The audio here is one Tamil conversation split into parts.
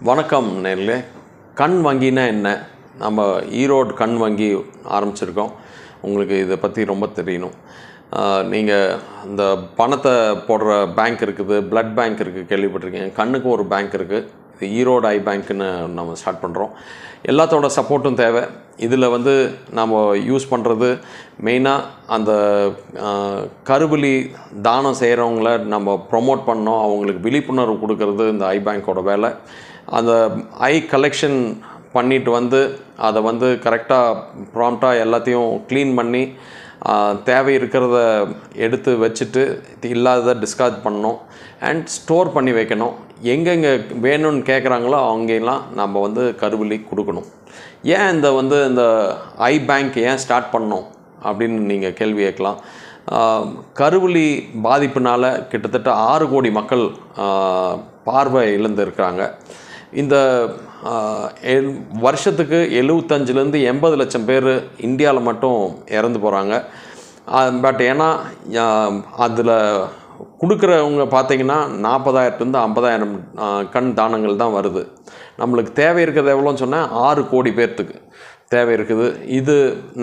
வணக்கம் நேர்களே. கண் வங்கினா என்ன? நம்ம ஈரோடு கண் வங்கி ஆரம்பிச்சிருக்கோம். உங்களுக்கு இதை பற்றி ரொம்ப தெரியணும். நீங்கள் இந்த பணத்தை போடுற பேங்க் இருக்குது, பிளட் பேங்க் இருக்குது, கேள்விப்பட்டிருக்கீங்க. கண்ணுக்கும் ஒரு பேங்க் இருக்குது. இது ஈரோடு ஐ பேங்க்குன்னு நம்ம ஸ்டார்ட் பண்ணுறோம். எல்லாத்தோட சப்போர்ட்டும் தேவை. இதில் நம்ம யூஸ் பண்ணுறது மெயினாக அந்த கருவிழி தானம் செய்கிறவங்கள நம்ம ப்ரொமோட் பண்ணோம், அவங்களுக்கு விழிப்புணர்வு கொடுக்கறது இந்த ஐ பேங்க்கோட வேலை. அந்த ஐ கலெக்ஷன் பண்ணிட்டு அதை கரெக்டாக ப்ராம்ப்டாக எல்லாத்தையும் க்ளீன் பண்ணி தேவை இருக்கிறத எடுத்து வச்சுட்டு இல்லாததை டிஸ்கார்ட் பண்ணணும் அண்ட் ஸ்டோர் பண்ணி வைக்கணும். எங்கெங்கே வேணும்னு கேட்குறாங்களோ அங்கெல்லாம் நம்ம கருவிழி கொடுக்கணும். ஏன் இந்த ஐ பேங்க் ஏன் ஸ்டார்ட் பண்ணோம் அப்படின்னு நீங்கள் கேள்வி கேட்கலாம். கருவிழி பாதிப்புனால் கிட்டத்தட்ட 6 கோடி மக்கள் பார்வை இழந்திருக்கிறாங்க. இந்த வருஷத்துக்கு 75 to 80 லட்சம் பேர் இந்தியாவில் மட்டும் இறந்து போகிறாங்க. பட் ஏன்னா அதில் கொடுக்குறவங்க பார்த்திங்கன்னா 40,000 to 50,000 கண் தானங்கள் தான் வருது. நம்மளுக்கு தேவை இருக்கிறது எவ்வளோன்னு சொன்னால் 6 கோடி பேர்த்துக்கு தேவை இருக்குது. இது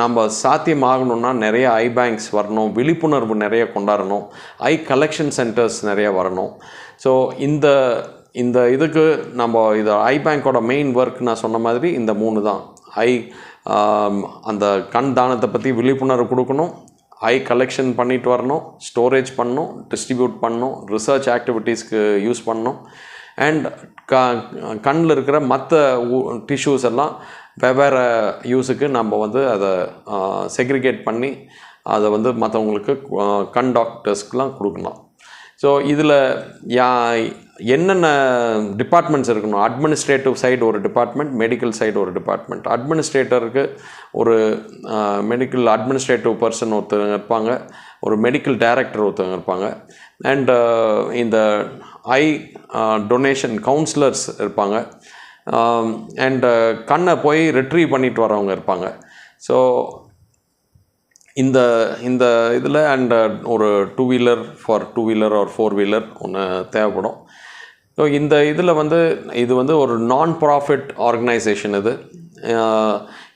நம்ம சாத்தியமாகணுன்னா நிறைய ஐ பேங்க்ஸ் வரணும், விழிப்புணர்வு நிறைய கொண்டாடணும், ஐ கலெக்ஷன் சென்டர்ஸ் நிறைய வரணும். ஸோ இந்த இதுக்கு நம்ம இது ஐ பேங்க்கோட மெயின் ஒர்க் நான் சொன்ன மாதிரி இந்த 3 தான். அந்த கண் தானத்தை பற்றி விழிப்புணர்வு கொடுக்கணும், ஐ கலெக்ஷன் பண்ணிட்டு வரணும், ஸ்டோரேஜ் பண்ணணும், டிஸ்ட்ரிபியூட் பண்ணணும், ரிசர்ச் ஆக்டிவிட்டீஸ்க்கு யூஸ் பண்ணணும் அண்ட் கண்ணில் இருக்கிற மற்ற டிஷ்யூஸ் எல்லாம் வெவ்வேறு யூஸுக்கு நம்ம அதை செக்ரிகேட் பண்ணி அதை மற்றவங்களுக்கு கண் டாக்டர்ஸ்க்கெலாம் கொடுக்கலாம். ஸோ இதில் என்னென்ன டிபார்ட்மெண்ட்ஸ் இருக்கணும்? அட்மினிஸ்ட்ரேட்டிவ் சைடு ஒரு டிபார்ட்மெண்ட், மெடிக்கல் சைடு ஒரு டிபார்ட்மெண்ட். அட்மினிஸ்ட்ரேட்டருக்கு ஒரு மெடிக்கல் அட்மினிஸ்ட்ரேட்டிவ் பர்சன் ஒருத்தவங்க இருப்பாங்க, ஒரு மெடிக்கல் டைரக்டர் ஒருத்தவங்க இருப்பாங்க அண்ட் இந்த ஐ டொனேஷன் கவுன்சிலர்ஸ் இருப்பாங்க அண்ட் கண்ணை போய் ரிட்ரீவ் பண்ணிட்டு வரவங்க இருப்பாங்க. ஸோ இந்த இதில் அண்ட் ஒரு 2 wheeler for 2 wheeler or 4 wheeler ஒன்று தேவைப்படும். ஸோ இந்த இதில் இது ஒரு நான் ப்ராஃபிட் ஆர்கனைசேஷன்.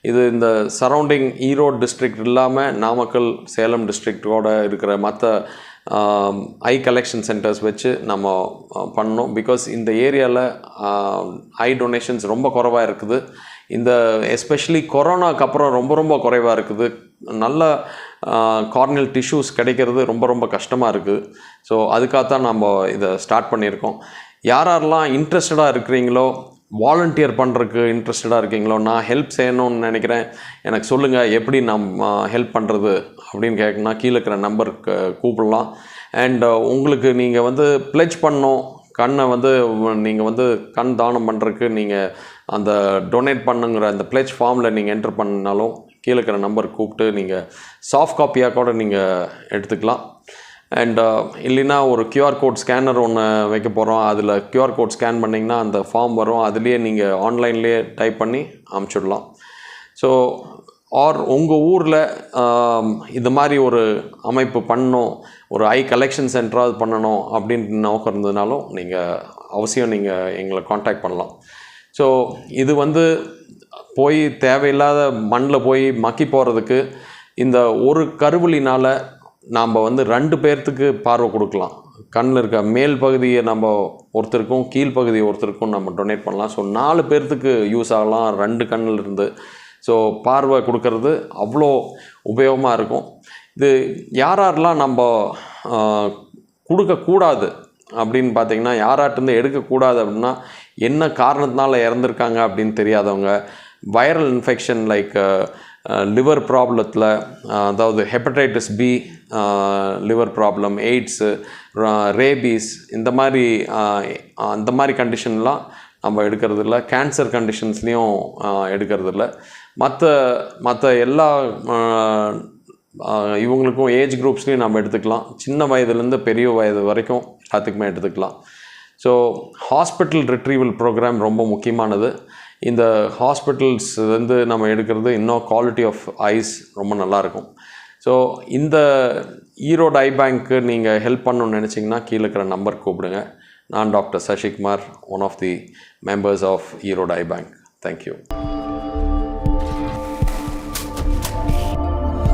இது இந்த சரௌண்டிங் ஈரோடு டிஸ்ட்ரிக்ட் இல்லாமல் நாமக்கல், சேலம் டிஸ்ட்ரிக்டோடு இருக்கிற மற்ற ஐ கலெக்ஷன் சென்டர்ஸ் வச்சு நம்ம பண்ணோம். பிகாஸ் இந்த ஏரியாவில் ஐ டொனேஷன்ஸ் ரொம்ப குறைவாக இருக்குது. இந்த எஸ்பெஷலி கொரோனாக்கு அப்புறம் ரொம்ப குறைவாக இருக்குது. நல்ல கார்னியல் டிஷ்யூஸ் கிடைக்கிறது ரொம்ப கஷ்டமாக இருக்குது. ஸோ அதுக்காகத்தான் நம்ம இதை ஸ்டார்ட் பண்ணியிருக்கோம். யாரெல்லாம் இன்ட்ரெஸ்டடாக இருக்கிறீங்களோ, வாலண்டியர் பண்ணுறதுக்கு இன்ட்ரெஸ்டடாக இருக்கீங்களோ, நான் ஹெல்ப் செய்யணும்னு நினைக்கிறேன், எனக்கு சொல்லுங்கள், எப்படி நம்ம ஹெல்ப் பண்ணுறது அப்படின்னு கேட்குன்னா கீழே இருக்கிற நம்பருக்கு கூப்பிடலாம். அண்ட் உங்களுக்கு நீங்கள் ப்ளெட்ஜ் பண்ணோம், கண்ணை நீங்கள் கண் தானம் பண்ணுறதுக்கு நீங்கள் அந்த டொனேட் பண்ணுங்கிற அந்த ப்ளெட்ஜ் ஃபார்மில் நீங்கள் என்ட்ரு பண்ணினாலும் கீழே இருக்கிற நம்பர் கூப்பிட்டு நீங்கள் சாஃப்ட் காப்பியாக கூட நீங்கள் எடுத்துக்கலாம். அண்ட் இல்லைன்னா ஒரு கியூஆர் கோட் ஸ்கேனர் ஒன்று வைக்க போகிறோம். அதில் கியூஆர் கோட் ஸ்கேன் பண்ணிங்கன்னா அந்த ஃபார்ம் வரும், அதுலேயே நீங்கள் ஆன்லைன்லேயே டைப் பண்ணி அனுப்பிச்சிடலாம். ஸோ ஆர் உங்கள் ஊரில் இது மாதிரி ஒரு அமைப்பு பண்ணணும், ஒரு ஐ கலெக்ஷன் சென்டராக பண்ணணும் அப்படின்ட்டு நோக்கம் இருந்ததுனாலும் அவசியம் நீங்கள் எங்களை காண்டாக்ட் பண்ணலாம். ஸோ இது போய் தேவையில்லாத மண்ணில் போய் மக்கி போகிறதுக்கு இந்த ஒரு கருவிழினால் நாம் 2 பேர்த்துக்கு பார்வை கொடுக்கலாம். கண்ணில் இருக்க மேல் பகுதியை நம்ம ஒருத்தருக்கும், கீழ்ப்பகுதியை ஒருத்தருக்கும் நம்ம டொனேட் பண்ணலாம். ஸோ 4 பேர்த்துக்கு யூஸ் ஆகலாம் 2 கண்ணில் இருந்து. ஸோ பார்வை கொடுக்கறது அவ்வளோ உபயோகமாக இருக்கும். இது யாரெல்லாம் நம்ம கொடுக்கக்கூடாது அப்படின்னு பார்த்திங்கன்னா, யாராட்டிருந்து எடுக்கக்கூடாது அப்படின்னா, என்ன காரணத்தினால இறந்துருக்காங்க அப்படின்னு தெரியாதவங்க, வைரல் இன்ஃபெக்ஷன் லைக் லிவர் ப்ராப்ளத்தில், அதாவது hepatitis B liver problem, AIDS, rabies, இந்த மாதிரி கண்டிஷன்லாம் நம்ம எடுக்கிறதில்ல. கேன்சர் கண்டிஷன்ஸ்லேயும் எடுக்கிறதில்ல. மற்ற எல்லா இவங்களுக்கும் ஏஜ் குரூப்ஸ்லேயும் நம்ம எடுத்துக்கலாம். சின்ன வயதுலேருந்து பெரிய வயது வரைக்கும் எல்லாத்துக்குமே எடுத்துக்கலாம். ஸோ ஹாஸ்பிட்டல் ரிட்ரீவல் ப்ரோக்ராம் ரொம்ப முக்கியமானது. இந்த ஹாஸ்பிட்டல்ஸ் நம்ம எடுக்கிறது இன்னும் குவாலிட்டி ஆஃப் ஐஸ் ரொம்ப நல்லாயிருக்கும். ஸோ இந்த ஈரோடு ஐ பேங்க்கு நீங்கள் ஹெல்ப் பண்ணணும்னு நினச்சிங்கன்னா கீழே இருக்கிற நம்பர் கூப்பிடுங்க. நான் doctor Sasikumar, one of the members of Erode eye bank. Thank you.